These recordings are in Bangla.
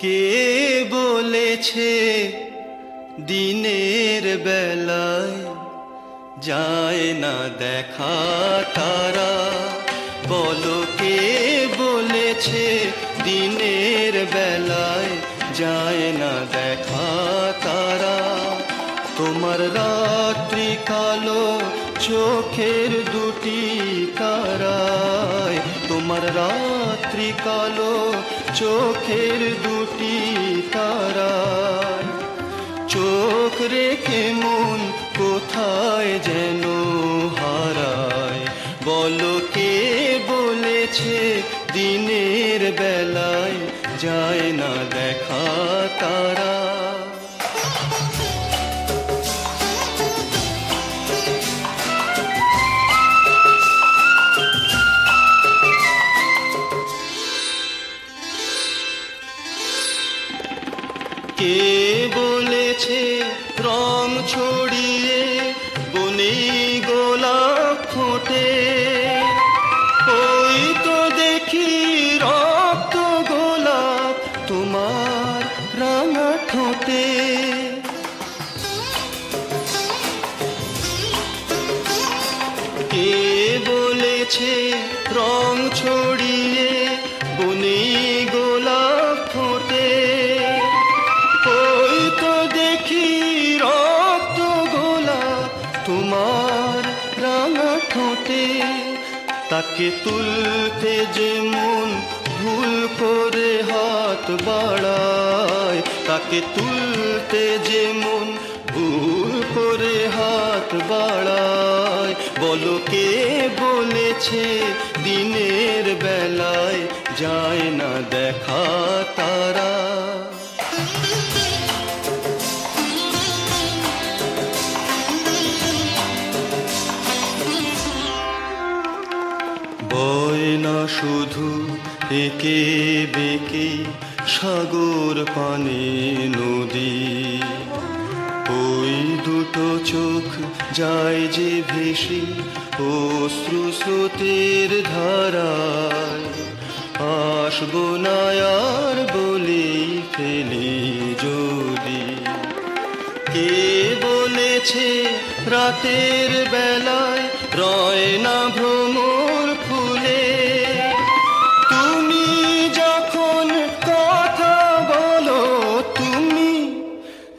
কে বলেছে দিনের বেলায় যায় না দেখা তারা? বলো কে বলেছে দিনের বেলায় যায় না দেখা তারা? তোমার রাত্রি কালো চোখের দুটি তারায়, তোমার রাত্রি কালো চোখের দুটি তারায় চোখ রেখে মন কোথায় যেন হারায়। বলো কে বলেছে দিনের বেলায় যায় না দেখা তারা? কে বলেছে রং ছড়িয়ে বনে গোলাপ ফোটে? ওই তো দেখি রক্ত গোলাপ তোমার রাঙা ঠোঁটে। কে বলেছে রং ছড়িয়ে বনে গোলাপ ফোটে? ওই তো দেখি রক্ত গোলাপ তোমার রাঙা ঠোঁটে। তাকে তুলতে যে মন ভুল করে হাত বাড়ায়, তাকে তুলতে যে মন ভুল করে হাত বাড়ায়। বলো কে বলেছে দিনের বেলায় যায় না দেখা তারা? বয় না শুধু একে বেঁকে সাগর পানে নদী, ওই দুটো চোখ যায় যে ভেসে অশ্রু স্রোতের ধারায়। আসবো না আর বলেই ফেলি যদি। কে বলেছে রাতের বেলায় রয় না ভ্রমর ফুলে? তুমি যখন কথা বলো, তুমি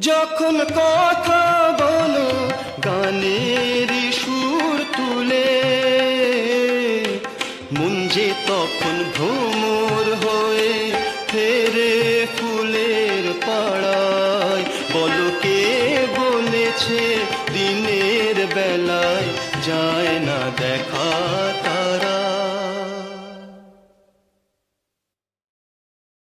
যখন কথা বলো গানের সুর তুলে, মন যে তখন ভ্রমর হয়ে ফেরে ফুলের পাড়ায়। বলো কে বলেছে দিনের বেলায় যায় না দেখা?